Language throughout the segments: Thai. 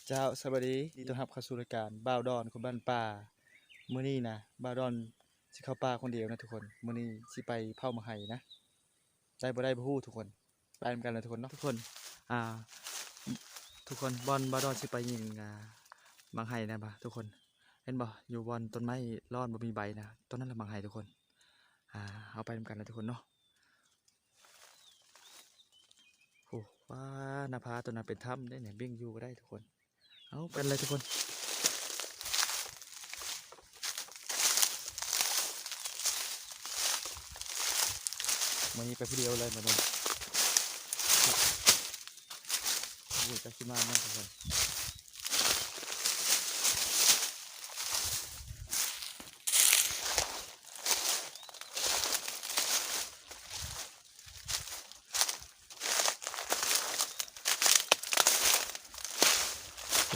เจ้าสวัสดีต้อนรับเข้าสู่รายการบ่าวดอนคนบ้านป่ามื้อนี้นะบ่าวดอนสิเข้าป่าคนเดียวนะทุกคนมื้อนี้สิไปเผามาไห้นะได้บ่ได้บ่ฮู้ทุกคนไปนำกันนะทุกคนเนาะทุกคนอ่าทุกคนบอลบ่าวดอนสิไปยิงมังไห้นะบ่ทุกคนเห็นบ่อยู่บอนต้นไม้ร้อนบ่มีใบนะต้นนั้นละมังไห้ทุกคนเอาไปนำกันนะทุกคนเนาะโอ้ว้าหน้าผาตัวนั้นเป็นถ้ำได้เนี่ยบิ่งอยู่ก็ได้ทุกคนเอาเป็นเลยทุกคน มันนี้ไปผู้เดียวเลยมาเลยโอ้ยจะขึ้นมานะทุกคน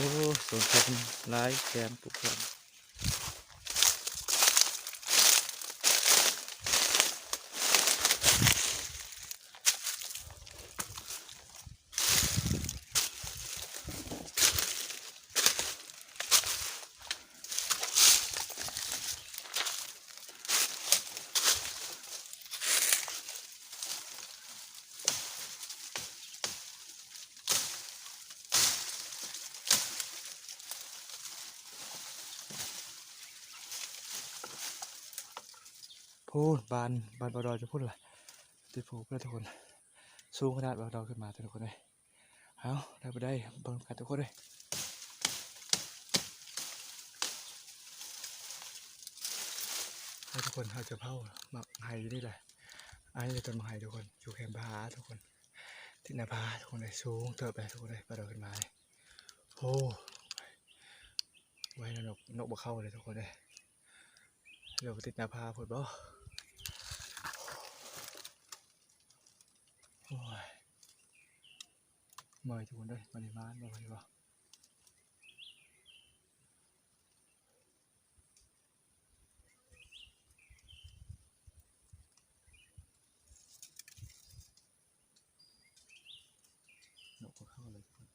โอ้สวนคนหลายแขนปุกคนพูดบานบอดอจะพูดอะไรติดผูกแล้วทุกคนสูงขนาดบอดอขึ้นมาทุกคนเลยเอาได้ไปได้เบิ่งกันทุกคนเลยให้ทุกคนเขาจะเผาหมักไห้อยู่นี่แหละไอ้เลยต้นไม้ทุกคนอยู่แคมป์ผาทุกคนที่หน้าผาทุกคนเลยสูงเติบไปทุกคนเลยบอดอขึ้นมาเลยโอ้ไว้แล้วนกบ่เข้าเลยทุกคนเลยเดี๋ยวติดหน้าผาพูดบ่โอ้ยเมื่อยทุกคนเลยมันมานบ่ไหวบ่นกบ่เข้าเลยทุกคน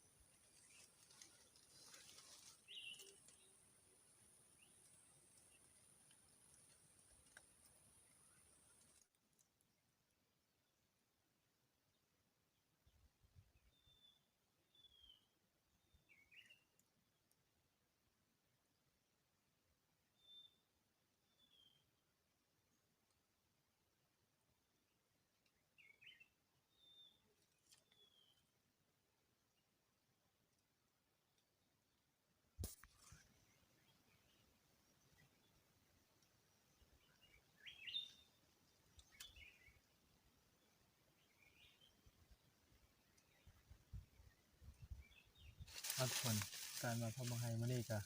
ทุกคนการมาพะมังไฮมื้อนี้ก็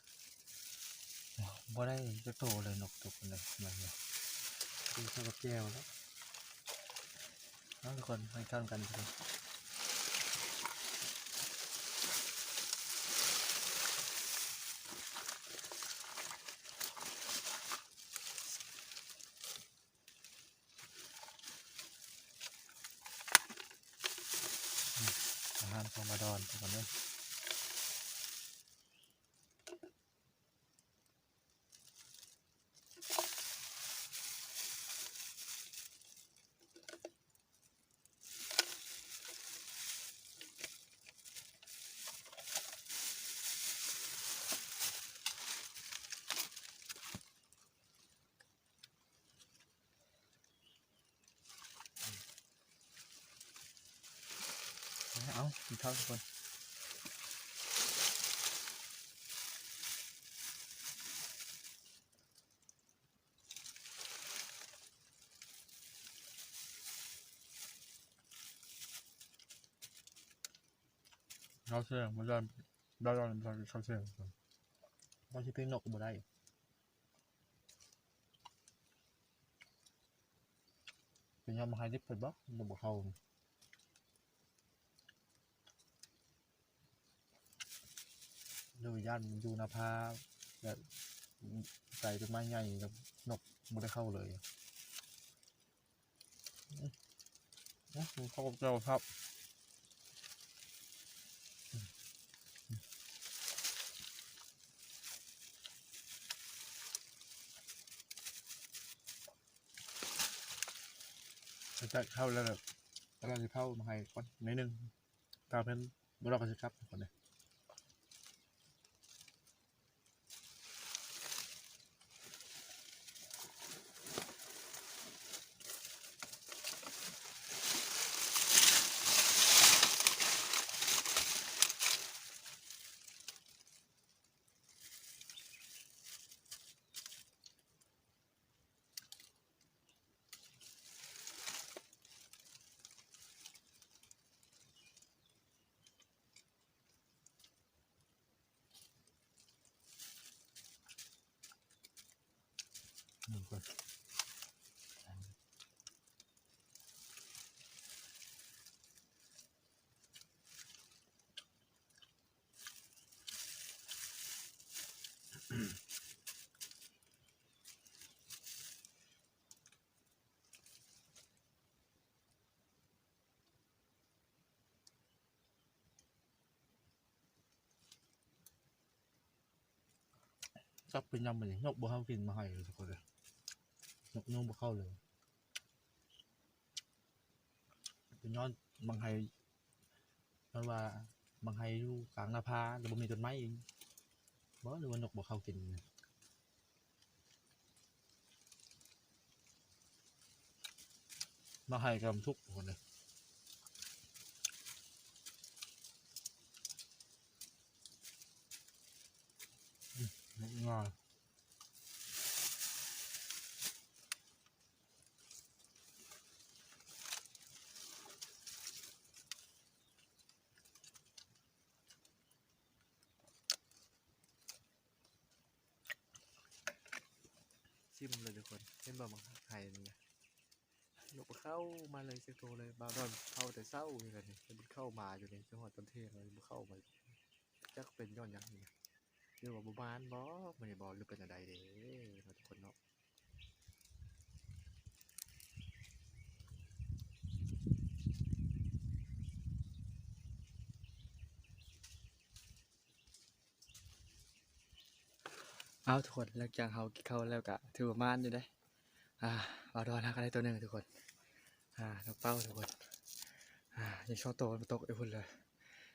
บ่ได้จะโตเลยนกทุกคนเลยมาเนี่ยดูเท่ากับแก้วแล้วทุกคนให้ข้ามกันทุกคนอาหารของมาดอนทุกคนเลยเอากินข้าวทุกคนเขาเสียงมันจะได้ตอนเขาเสียงเขาชิเป็นนกบ่ได้เป็นยามไฮดิบเปิดบ่บ่เข้าดูย่านดูนาภาแบบใส่ต้นไม้ใหญ่กับนกบ่ได้เข้าเลยเขาเจ้าครับ จะเข้าแล้วแบบเราจะเข้ามาให้ก่อนนิดนึงตามเป็นบล็อกกันสิครับก่อนเลยก่อนซับเป็นยำเหมือนนกบัวเข้ากินมาให้เลยทุกคนเลยนกนุ่งบัวเข้าเลยเป็นย้อนบางไฮเพราะว่าบางไฮอยู่กลางนาพาแต่บ่มีต้นไม้เองบ่หรือว่านกบัวเข้ากินมาให้กำทุกคนเลยงอชิมเลยทุกคนเห็นบ่มังไห่นี่นกเข้ามาเลยเซโตเลยบาวดอนเข้าแต่เศร้าอยู่กันนี่มันเข้ามาอยู่ในจังหวัดต้นเทพเลยมันเข้ามาจักเป็นย้อนยังนี่หรือว่าบ่มานบ่ไม่ได้บ่หรือเป็นอะไรเด้เราทุกคนเนาะเอาทุกคนหลังจากเฮากินข้าวแล้วก็ถือว่ามานอยู่เด้บาวดอนหากันได้ตัวหนึงทุกคนนกเป้าทุกคนยังช่อโตมันตกไอ้พุ่นเลย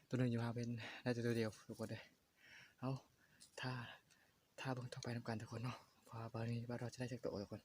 ตัวหนึงอยู่หาเป็นได้แต่ตัวเดียวทุกคนเลยเอาถ้าเบิ่งต่อไปนำกันทุกคนเนาะเพราะว่าบาวนี้บาวดอนจะได้จักโตทุกคน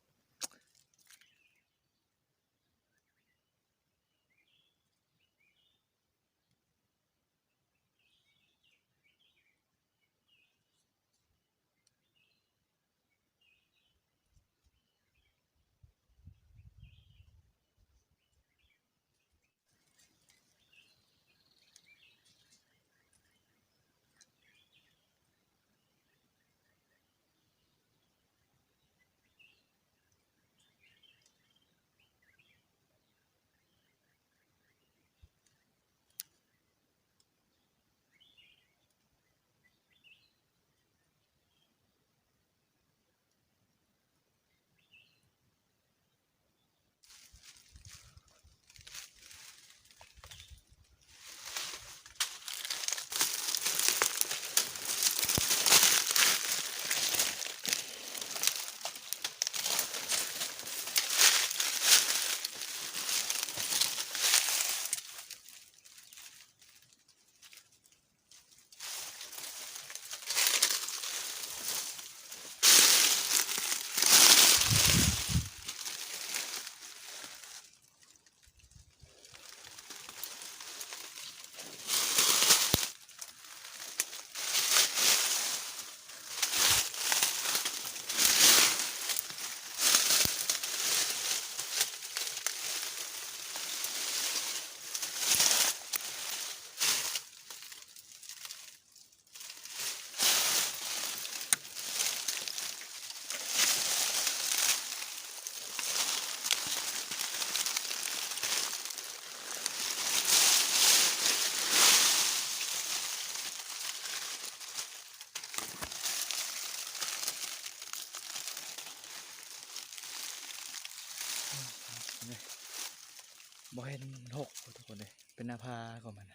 บ่เห็นหกทุกคนเลยเป็นหน้าผาของมัน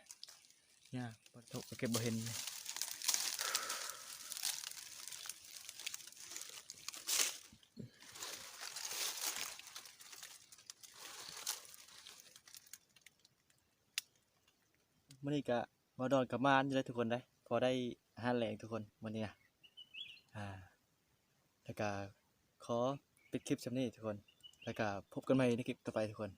ยากบ่ตกเก็บบ่เห็น มื้อนี้ก็บ่ดอนกับมานอยู่ได้อทุกคนได้อพอได้อาหารแลงทุกคนมื้อนี้นะอ่าแล้วก็ขอปิดคลิปส่ำนี้ทุกคนแล้วก็พบกันใหม่ในคลิปต่อไปทุกคน